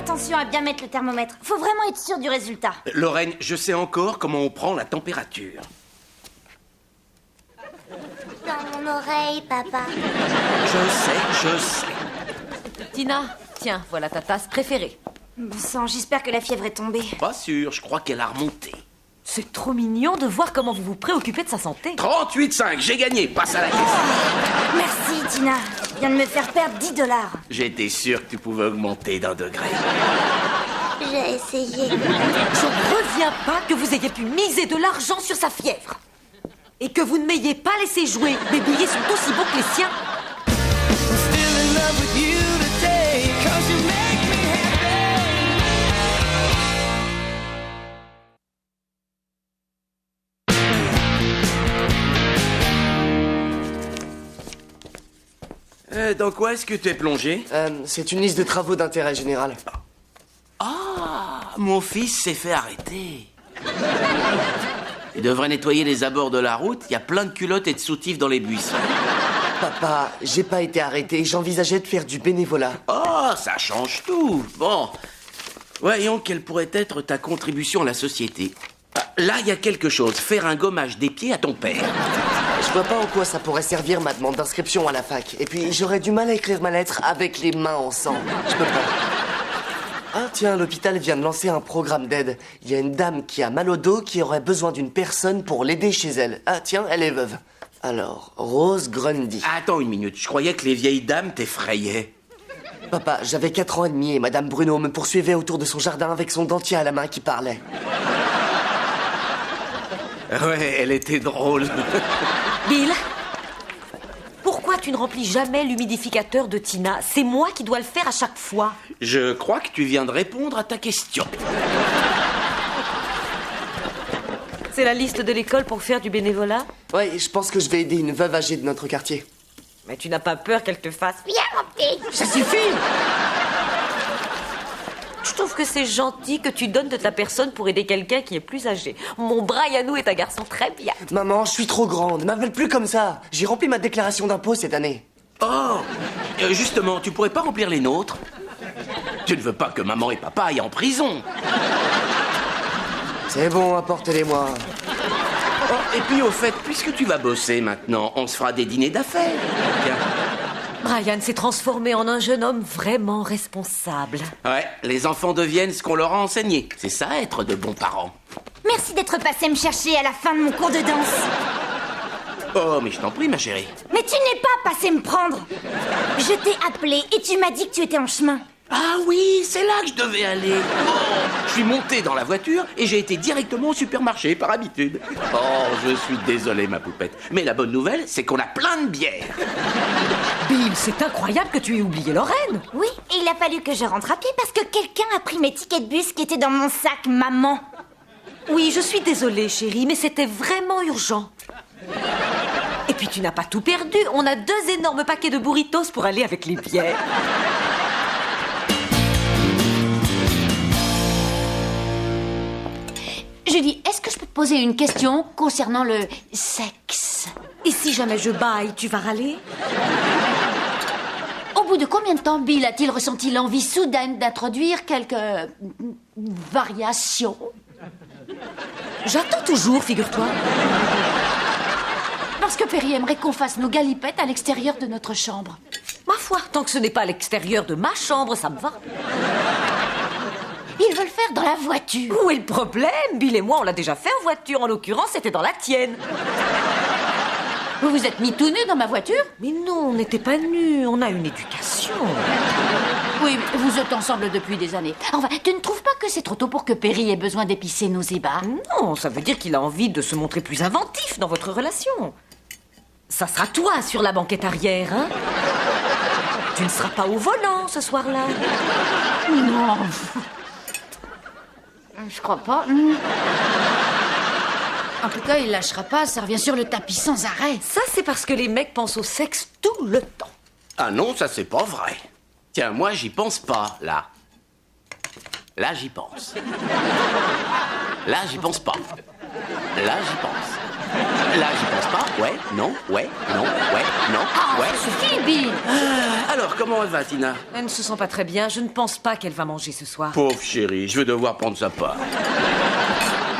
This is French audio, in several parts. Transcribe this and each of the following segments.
attention à bien mettre le thermomètre. Faut vraiment être sûr du résultat. Lorraine, je sais encore comment on prend la température. Dans mon oreille, papa. Je sais. Tina, tiens, voilà ta tasse préférée. Bon sang, j'espère que la fièvre est tombée. Pas sûr, je crois qu'elle a remonté. C'est trop mignon de voir comment vous vous préoccupez de sa santé. 38,5, j'ai gagné, passe à la caisse. Merci, Tina. Tu viens de me faire perdre $10. J'étais sûr que tu pouvais augmenter d'1 degré. J'ai essayé. Je ne reviens pas que vous ayez pu miser de l'argent sur sa fièvre. Et que vous ne m'ayez pas laissé jouer. Mes billets sont aussi bons que les siens. Dans quoi est-ce que tu es plongé? C'est une liste de travaux d'intérêt général. Ah, mon fils s'est fait arrêter. Il devrait nettoyer les abords de la route. Il y a plein de culottes et de soutifs dans les buissons. Papa, j'ai pas été arrêté. J'envisageais de faire du bénévolat. Oh, ça change tout. Bon, voyons quelle pourrait être ta contribution à la société. Ah, là, il y a quelque chose. Faire un gommage des pieds à ton père. Je vois pas en quoi ça pourrait servir ma demande d'inscription à la fac. Et puis, j'aurais du mal à écrire ma lettre avec les mains en sang. Je peux pas. Ah tiens, l'hôpital vient de lancer un programme d'aide. Il y a une dame qui a mal au dos qui aurait besoin d'une personne pour l'aider chez elle. Ah tiens, elle est veuve. Alors, Rose Grundy. Attends une minute, je croyais que les vieilles dames t'effrayaient. Papa, j'avais 4 ans et demi et Madame Bruno me poursuivait autour de son jardin avec son dentier à la main qui parlait. Ouais, elle était drôle. Bill, pourquoi tu ne remplis jamais l'humidificateur de Tina? C'est moi qui dois le faire à chaque fois. Je crois que tu viens de répondre à ta question. C'est la liste de l'école pour faire du bénévolat? Ouais, je pense que je vais aider une veuve âgée de notre quartier. Mais tu n'as pas peur qu'elle te fasse... Viens, mon petit. Ça suffit! Je trouve que c'est gentil que tu donnes de ta personne pour aider quelqu'un qui est plus âgé. Mon Brianou est un garçon très bien. Maman, je suis trop grande. M'appelle plus comme ça. J'ai rempli ma déclaration d'impôt cette année. Oh, justement, tu pourrais pas remplir les nôtres? Tu ne veux pas que maman et papa aillent en prison? C'est bon, apportez-les-moi. Oh, et puis au fait, puisque tu vas bosser maintenant, on se fera des dîners d'affaires. Tiens. Brian s'est transformé en un jeune homme vraiment responsable. Ouais, les enfants deviennent ce qu'on leur a enseigné. C'est ça, être de bons parents. Merci d'être passé me chercher à la fin de mon cours de danse. Oh, mais je t'en prie, ma chérie. Mais tu n'es pas passé me prendre. Je t'ai appelé et tu m'as dit que tu étais en chemin. Ah oui, c'est là que je devais aller. Oh, je suis monté dans la voiture et j'ai été directement au supermarché, par habitude. Oh, je suis désolé, ma poupette. Mais la bonne nouvelle, c'est qu'on a plein de bières. Bill, c'est incroyable que tu aies oublié Lorraine. Oui, et il a fallu que je rentre à pied parce que quelqu'un a pris mes tickets de bus qui étaient dans mon sac, maman. Oui, je suis désolée, chérie, mais c'était vraiment urgent. Et puis tu n'as pas tout perdu. On a 2 énormes paquets de burritos pour aller avec les bières. Julie, est-ce que je peux te poser une question concernant le sexe? Et si jamais je baille, tu vas râler? Au bout de combien de temps Bill a-t-il ressenti l'envie soudaine d'introduire quelques variations? J'attends toujours, figure-toi. Parce que Perry aimerait qu'on fasse nos galipettes à l'extérieur de notre chambre. Ma foi, tant que ce n'est pas à l'extérieur de ma chambre, ça me va. Il veut le faire dans la voiture. Où est le problème? Bill et moi, on l'a déjà fait en voiture. En l'occurrence, c'était dans la tienne. Vous vous êtes mis tout nus dans ma voiture? Mais non, on n'était pas nus. On a une éducation. Oui, vous êtes ensemble depuis des années. Enfin, tu ne trouves pas que c'est trop tôt pour que Perry ait besoin d'épicer nos ébats? Non, ça veut dire qu'il a envie de se montrer plus inventif dans votre relation. Ça sera toi sur la banquette arrière, hein? Tu ne seras pas au volant ce soir-là. Non. Je crois pas. En tout cas, il lâchera pas, ça revient sur le tapis sans arrêt. Ça, c'est parce que les mecs pensent au sexe tout le temps. Ah non, ça c'est pas vrai. Tiens, moi j'y pense pas, là. Là j'y pense. Là j'y pense pas. Là j'y pense. Là, j'y pense pas. Ouais, non, ouais, non, ouais, non, Ah, ouais. ça suffit, Bill. Alors, comment elle va, Tina? Elle ne se sent pas très bien. Je ne pense pas qu'elle va manger ce soir. Pauvre chérie, je vais devoir prendre sa part.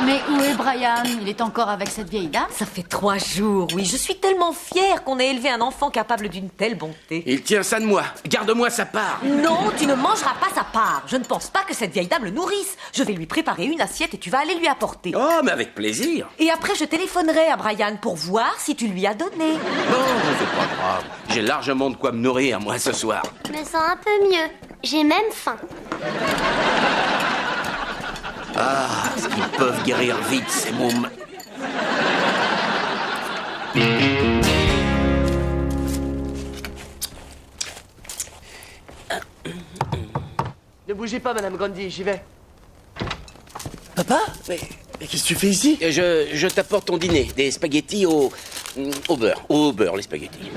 Mais où est Brian? Il est encore avec cette vieille dame? Ça fait 3 jours, oui. Je suis tellement fière qu'on ait élevé un enfant capable d'une telle bonté. Il tient ça de moi. Garde-moi sa part. Non, tu ne mangeras pas sa part. Je ne pense pas que cette vieille dame le nourrisse. Je vais lui préparer une assiette et tu vas aller lui apporter. Oh, mais avec plaisir. Et après, je téléphonerai à Brian pour voir si tu lui as donné. Non, c'est pas grave. J'ai largement de quoi me nourrir, moi, ce soir. Je me sens un peu mieux. J'ai même faim. Ah, ce qu'ils peuvent guérir vite, ces mômes. Ne bougez pas, Madame Grundy, j'y vais. Papa? Mais qu'est-ce que tu fais ici? Je t'apporte ton dîner. Des spaghettis au beurre. Au beurre, les spaghettis.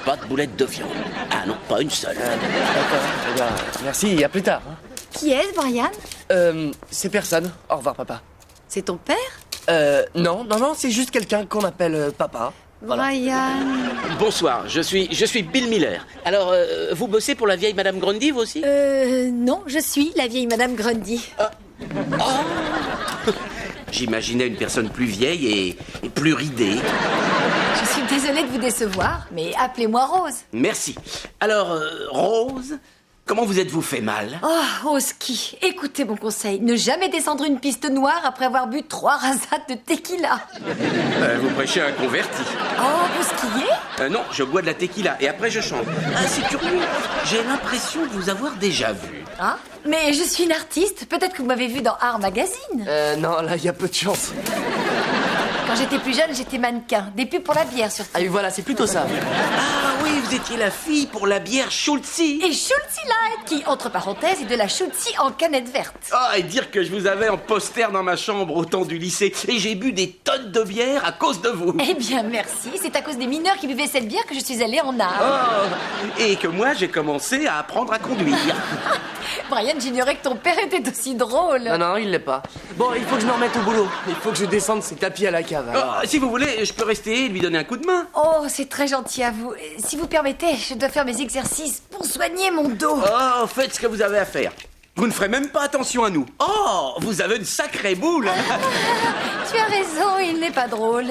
Pas de boulettes de viande. Ah non, pas une seule. D'accord, eh bien, merci, à plus tard. hein. Qui est-ce, Brian? C'est personne. Au revoir, papa. C'est ton père? Non, c'est juste quelqu'un qu'on appelle papa. Voilà. Brian... Bonsoir, je suis Bill Miller. Alors, vous bossez pour la vieille Madame Grundy, vous aussi? Non, je suis la vieille Madame Grundy. J'imaginais une personne plus vieille et plus ridée. Je suis désolée de vous décevoir, mais appelez-moi Rose. Merci. Alors, Rose, comment vous êtes-vous fait mal? Oh, au ski. Écoutez mon conseil, ne jamais descendre une piste noire après avoir bu 3 rasades de tequila. Vous prêchez un converti. Oh, vous skiez? Non, je bois de la tequila et après je chante. Ah, c'est curieux. J'ai l'impression de vous avoir déjà vu. Hein? Mais je suis une artiste, peut-être que vous m'avez vu dans Art Magazine. Non, là, il y a peu de chance. Quand j'étais plus jeune, j'étais mannequin. Des pubs pour la bière, surtout. Ah oui, voilà, c'est plutôt ça. Ah oui, vous étiez la fille pour la bière Schultzy. Et Schultzy Light, qui, entre parenthèses, est de la Schultzy en canette verte. Ah, et dire que je vous avais en poster dans ma chambre au temps du lycée. Et j'ai bu des tonnes de bière à cause de vous. Eh bien, merci. C'est à cause des mineurs qui buvaient cette bière que je suis allée en art. Oh, et que moi, j'ai commencé à apprendre à conduire. Brian, j'ignorais que ton père était aussi drôle. Non, il l'est pas. Bon, il faut que je me remette au boulot. Il faut que je descende ces tapis à la cave. alors. Oh, si vous voulez, je peux rester et lui donner un coup de main. Oh, c'est très gentil à vous. Si vous permettez, je dois faire mes exercices pour soigner mon dos. Oh, faites ce que vous avez à faire. Vous ne ferez même pas attention à nous. Oh, vous avez une sacrée boule. Tu as raison, il n'est pas drôle.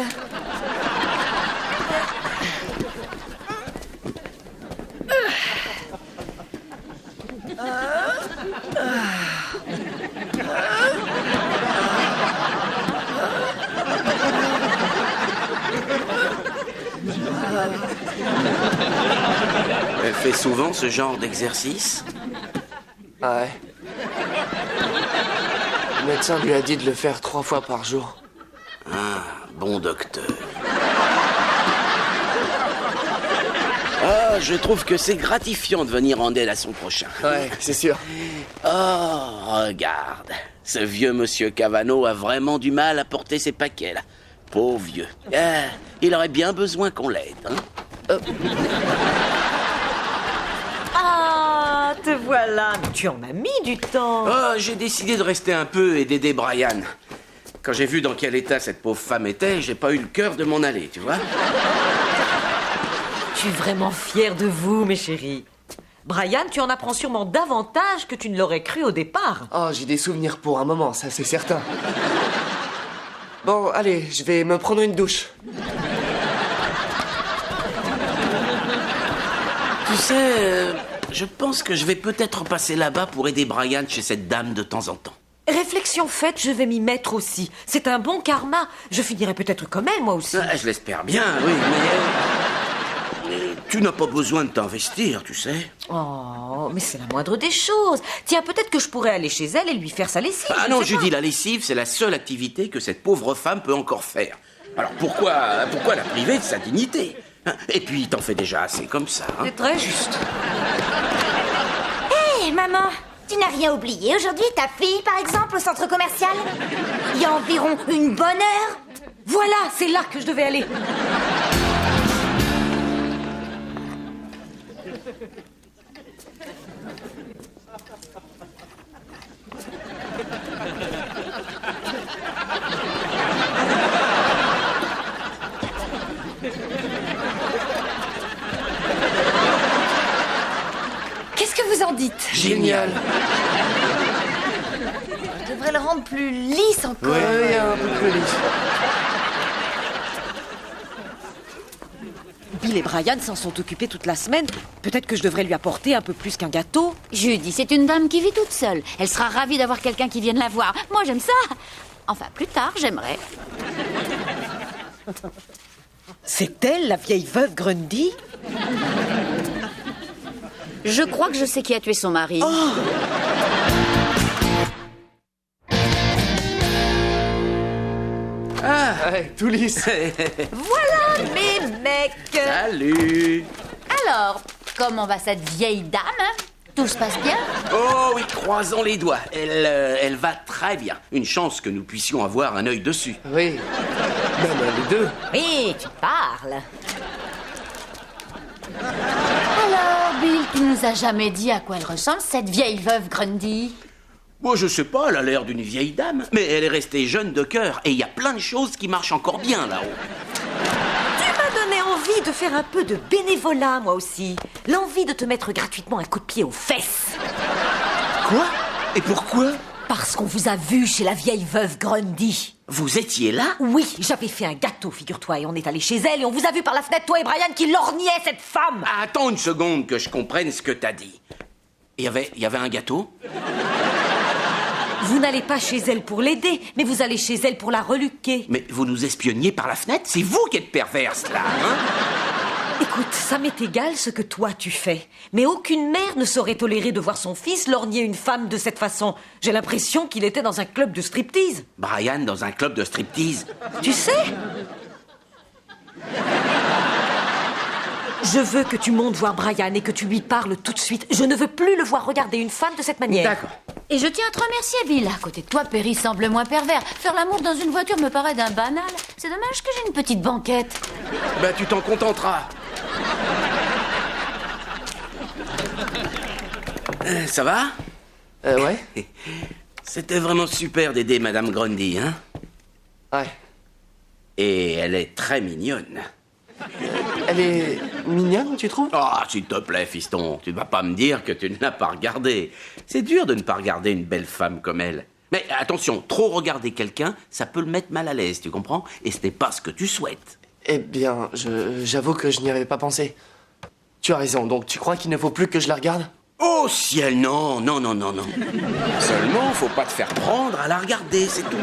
Elle fait souvent ce genre d'exercice. Ouais. Le médecin lui a dit de le faire 3 fois par jour. Bon docteur. Ah, je trouve que c'est gratifiant de venir en aide à son prochain. Ouais, c'est sûr. Oh, regarde. Ce vieux monsieur Cavano a vraiment du mal à porter ses paquets, là. Pauvre vieux. Ah, il aurait bien besoin qu'on l'aide, hein. Ah, te voilà. Mais tu en as mis du temps. Oh, j'ai décidé de rester un peu et d'aider Brian. Quand j'ai vu dans quel état cette pauvre femme était, j'ai pas eu le cœur de m'en aller, tu vois. Je suis vraiment fière de vous, mes chéris. Brian, tu en apprends sûrement davantage que tu ne l'aurais cru au départ. Oh, j'ai des souvenirs pour un moment, ça c'est certain. Bon, allez, je vais me prendre une douche. Tu sais, je pense que je vais peut-être passer là-bas pour aider Brian chez cette dame de temps en temps. Réflexion faite, je vais m'y mettre aussi. C'est un bon karma. Je finirai peut-être comme elle, moi aussi. Ah, je l'espère bien, oui, mais tu n'as pas besoin de t'investir, tu sais. Oh, mais c'est la moindre des choses. Tiens, peut-être que je pourrais aller chez elle et lui faire sa lessive. Ah je non, sais je pas. dis la lessive, c'est la seule activité que cette pauvre femme peut encore faire. Alors pourquoi la priver de sa dignité, hein? Et puis, t'en fais déjà assez comme ça, hein. C'est très juste. Hé, maman, tu n'as rien oublié aujourd'hui? Ta fille, par exemple, au centre commercial? Il y a environ une bonne heure? Voilà, c'est là que je devais aller. dites. Génial. Je devrais le rendre plus lisse encore. Oui, un peu plus lisse. Bill et Brian s'en sont occupés toute la semaine. Peut-être que je devrais lui apporter un peu plus qu'un gâteau. Judy, c'est une dame qui vit toute seule. Elle sera ravie d'avoir quelqu'un qui vienne la voir. Moi, j'aime ça. Enfin, plus tard, j'aimerais. C'est elle, la vieille veuve Grundy? Je crois que je sais qui a tué son mari. Ouais, tout lisse. Voilà mes mecs. Salut. Alors, comment va cette vieille dame, hein? Tout se passe bien? Oh oui, croisons les doigts. Elle va très bien. Une chance que nous puissions avoir un œil dessus. Oui. Même les deux. Oui, tu parles. Alors, Bill, tu nous as jamais dit à quoi elle ressemble, cette vieille veuve Grundy? Moi, je sais pas, elle a l'air d'une vieille dame, mais elle est restée jeune de cœur et il y a plein de choses qui marchent encore bien là-haut. Tu m'as donné envie de faire un peu de bénévolat, moi aussi. L'envie de te mettre gratuitement un coup de pied aux fesses. Quoi? Et pourquoi? Parce qu'on vous a vu chez la vieille veuve Grundy. Vous étiez là? Oui, j'avais fait un gâteau, figure-toi, et on est allé chez elle et on vous a vu par la fenêtre, toi et Brian, qui lorgnait cette femme. Attends une seconde que je comprenne ce que t'as dit. Il y avait un gâteau? Vous n'allez pas chez elle pour l'aider, mais vous allez chez elle pour la reluquer. Mais vous nous espionniez par la fenêtre? C'est vous qui êtes perverse, là, hein? Écoute, ça m'est égal ce que toi tu fais. Mais aucune mère ne saurait tolérer de voir son fils lorgner une femme de cette façon. J'ai l'impression qu'il était dans un club de striptease. Brian dans un club de striptease? Tu sais? Je veux que tu montes voir Brian et que tu lui parles tout de suite. Je ne veux plus le voir regarder une femme de cette manière. D'accord. Et je tiens à te remercier, Bill. À côté de toi, Perry semble moins pervers. Faire l'amour dans une voiture me paraît d'un banal. C'est dommage que j'ai une petite banquette. Bah, tu t'en contenteras. Ça va? Ouais. C'était vraiment super d'aider Madame Grundy, hein? Ouais. Et elle est très mignonne. Elle est mignonne, tu trouves? Ah, s'il te plaît, fiston, tu ne vas pas me dire que tu ne l'as pas regardée. C'est dur de ne pas regarder une belle femme comme elle. Mais attention, trop regarder quelqu'un, ça peut le mettre mal à l'aise, tu comprends? Et ce n'est pas ce que tu souhaites. Eh bien, j'avoue que je n'y avais pas pensé. Tu as raison, donc tu crois qu'il ne faut plus que je la regarde? Oh ciel, non. Seulement, faut pas te faire prendre à la regarder, c'est tout.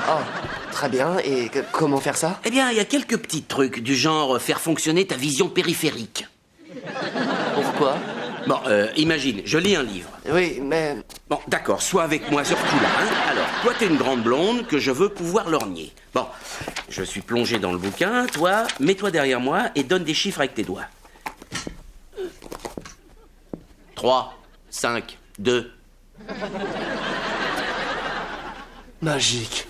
Oh, très bien, et comment faire ça? Eh bien, il y a quelques petits trucs, du genre faire fonctionner ta vision périphérique. Pourquoi? Bon, imagine, je lis un livre. Oui, mais... Bon, d'accord, sois avec moi surtout là, hein. Alors, toi, t'es une grande blonde que je veux pouvoir lorgner. Bon, je suis plongé dans le bouquin, toi, mets-toi derrière moi et donne des chiffres avec tes doigts. 3, 5, 2... Magique.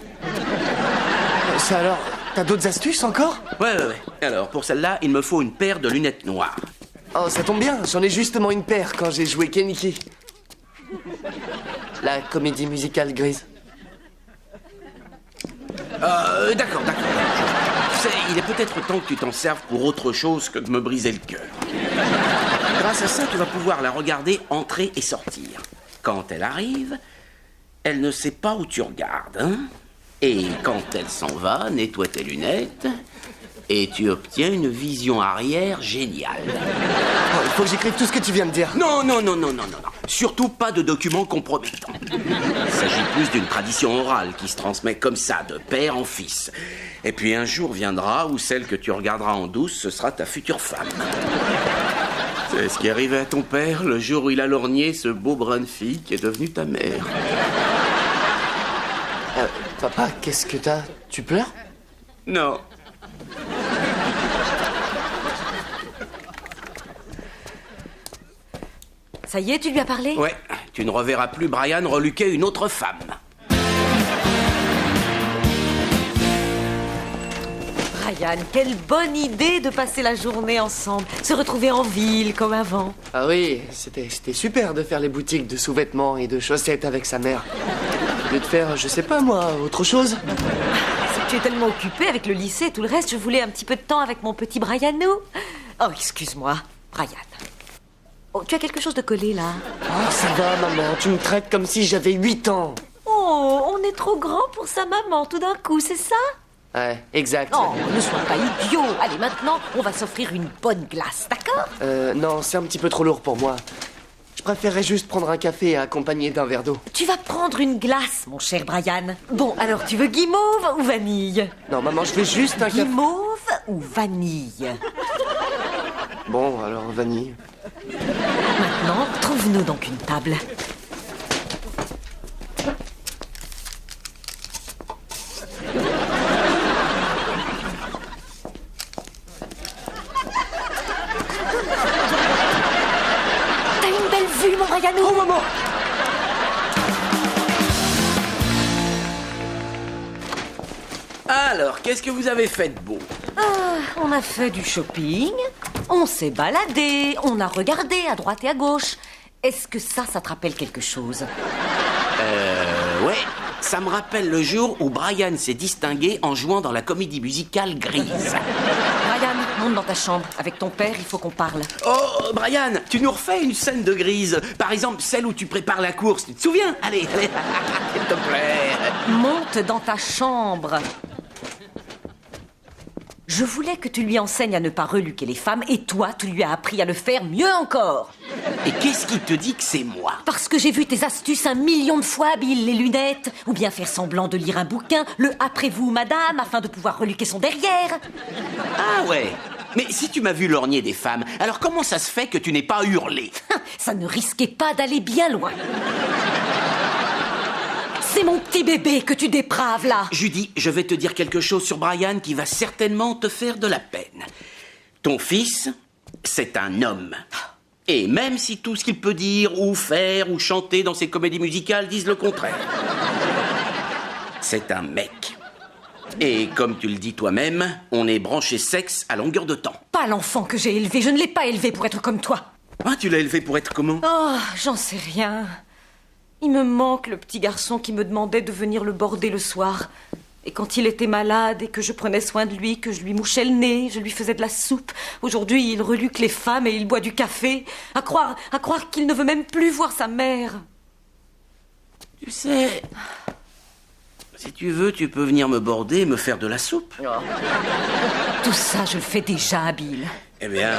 Ça alors, t'as d'autres astuces encore? Ouais. Alors, pour celle-là, il me faut une paire de lunettes noires. Oh, ça tombe bien, j'en ai justement une paire quand j'ai joué Keniki. La comédie musicale grise. D'accord. Tu sais, il est peut-être temps que tu t'en serves pour autre chose que de me briser le cœur. Grâce à ça, tu vas pouvoir la regarder entrer et sortir. Quand elle arrive, elle ne sait pas où tu regardes, hein? Et quand elle s'en va, nettoie tes lunettes et tu obtiens une vision arrière géniale. Oh, il faut que j'écrive tout ce que tu viens de dire. Non. Surtout pas de documents compromettants. Il s'agit plus d'une tradition orale qui se transmet comme ça, de père en fils. Et puis un jour viendra où celle que tu regarderas en douce, ce sera ta future femme. C'est ce qui est arrivé à ton père le jour où il a lorgné ce beau brin de fille qui est devenu ta mère. Papa, qu'est-ce que t'as? Tu pleures? Non. Ça y est, tu lui as parlé? Ouais, tu ne reverras plus Brian reluquer une autre femme. Brian, quelle bonne idée de passer la journée ensemble, se retrouver en ville comme avant. Ah oui, c'était super de faire les boutiques de sous-vêtements et de chaussettes avec sa mère. Au lieu de faire, je sais pas moi, autre chose. C'est que tu es tellement occupé avec le lycée et tout le reste, je voulais un petit peu de temps avec mon petit Brianou. Oh, excuse-moi, Brian. Oh, tu as quelque chose de collé, là? Oh, ça va, maman, tu me traites comme si j'avais 8 ans. Oh, on est trop grand pour sa maman, tout d'un coup, c'est ça? Ouais, exact. Oh, ne sois pas idiot. Allez, maintenant, on va s'offrir une bonne glace, d'accord? Non, c'est un petit peu trop lourd pour moi. Je préférerais juste prendre un café accompagné d'un verre d'eau. Tu vas prendre une glace, mon cher Brian. Bon, alors tu veux guimauve ou vanille? Non, maman, je veux juste un café. Guimauve ou vanille? Bon, alors vanille. Maintenant, trouve-nous donc une table. T'as une belle vue, mon Brianou. Oh, maman! Alors, qu'est-ce que vous avez fait de beau? On a fait du shopping, on s'est baladé, on a regardé à droite et à gauche. Est-ce que ça te rappelle quelque chose? Ouais, ça me rappelle le jour où Brian s'est distingué en jouant dans la comédie musicale Grise. Brian, monte dans ta chambre. Avec ton père, il faut qu'on parle. Oh, Brian, tu nous refais une scène de Grise. Par exemple, celle où tu prépares la course. Tu te souviens? Allez, allez, s'il te plaît. Monte dans ta chambre. Je voulais que tu lui enseignes à ne pas reluquer les femmes, et toi, tu lui as appris à le faire mieux encore. Et qu'est-ce qui te dit que c'est moi? Parce que j'ai vu tes astuces 1 million de fois, Bill, les lunettes, ou bien faire semblant de lire un bouquin, le « après vous, madame », afin de pouvoir reluquer son derrière. Ah ouais. Mais si tu m'as vu lorgner des femmes, alors comment ça se fait que tu n'aies pas hurlé? Ça ne risquait pas d'aller bien loin. C'est mon petit bébé que tu dépraves, là. Judy, je vais te dire quelque chose sur Brian qui va certainement te faire de la peine. Ton fils, c'est un homme. Et même si tout ce qu'il peut dire, ou faire, ou chanter dans ses comédies musicales disent le contraire, c'est un mec. Et comme tu le dis toi-même, on est branché sexe à longueur de temps. Pas l'enfant que j'ai élevé, je ne l'ai pas élevé pour être comme toi. Ah, tu l'as élevé pour être comment? Oh, j'en sais rien. Il me manque le petit garçon qui me demandait de venir le border le soir. Et quand il était malade et que je prenais soin de lui, que je lui mouchais le nez, je lui faisais de la soupe. Aujourd'hui, il reluque les femmes et il boit du café. À croire qu'il ne veut même plus voir sa mère. Tu sais, si tu veux, tu peux venir me border et me faire de la soupe. Tout ça, je le fais déjà, Bill. Eh bien,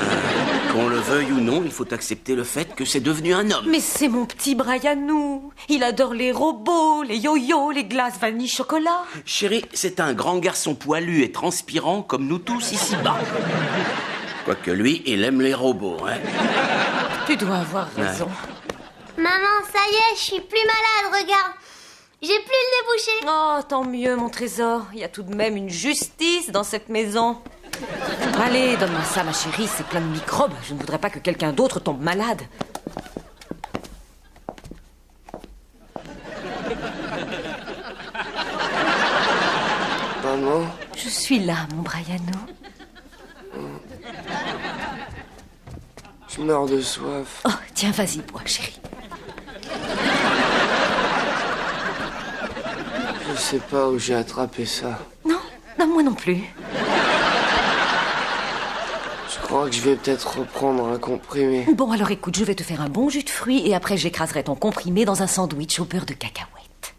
qu'on le veuille ou non, il faut accepter le fait que c'est devenu un homme. Mais c'est mon petit Brianou. Il adore les robots, les yo-yo, les glaces vanille chocolat. Chérie, c'est un grand garçon poilu et transpirant comme nous tous ici-bas. Quoique lui, il aime les robots, hein. Tu dois avoir raison. Maman, ça y est, je suis plus malade, regarde. J'ai plus le nez bouché. Oh, tant mieux, mon trésor. Il y a tout de même une justice dans cette maison. Allez, donne-moi ça, ma chérie, c'est plein de microbes. Je ne voudrais pas que quelqu'un d'autre tombe malade. Maman? Je suis là, mon Brianou. Je meurs de soif. Oh, tiens, vas-y, bois, chérie. Je sais pas où j'ai attrapé ça. Non, moi non plus. Je crois que je vais peut-être reprendre un comprimé. Bon, alors écoute, je vais te faire un bon jus de fruits et après j'écraserai ton comprimé dans un sandwich au beurre de cacahuète.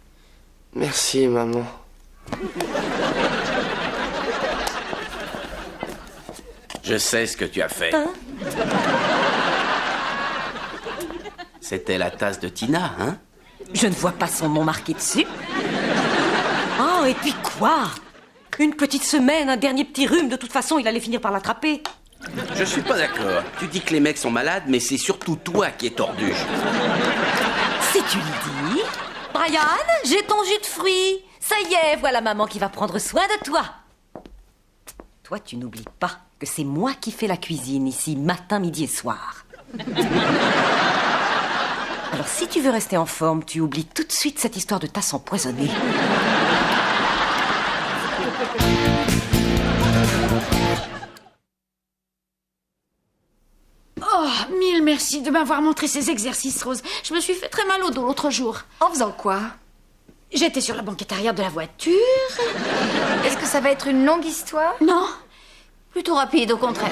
Merci, maman. Je sais ce que tu as fait. Hein? C'était la tasse de Tina, hein? Je ne vois pas son nom marqué dessus. Oh, et puis quoi? Une petite semaine, un dernier petit rhume, de toute façon, il allait finir par l'attraper. Je suis pas d'accord. Tu dis que les mecs sont malades, mais c'est surtout toi qui es tordu. Si tu le dis. Brian, j'ai ton jus de fruits. Ça y est, voilà maman qui va prendre soin de toi. Toi, tu n'oublies pas que c'est moi qui fais la cuisine ici, matin, midi et soir. Alors, si tu veux rester en forme, tu oublies tout de suite cette histoire de tasse empoisonnée. Oh, mille merci de m'avoir montré ces exercices, Rose. Je me suis fait très mal au dos l'autre jour. En faisant quoi? J'étais sur la banquette arrière de la voiture. Est-ce que ça va être une longue histoire? Non, plutôt rapide, au contraire.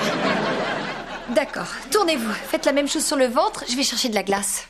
D'accord, tournez-vous. Faites la même chose sur le ventre, je vais chercher de la glace.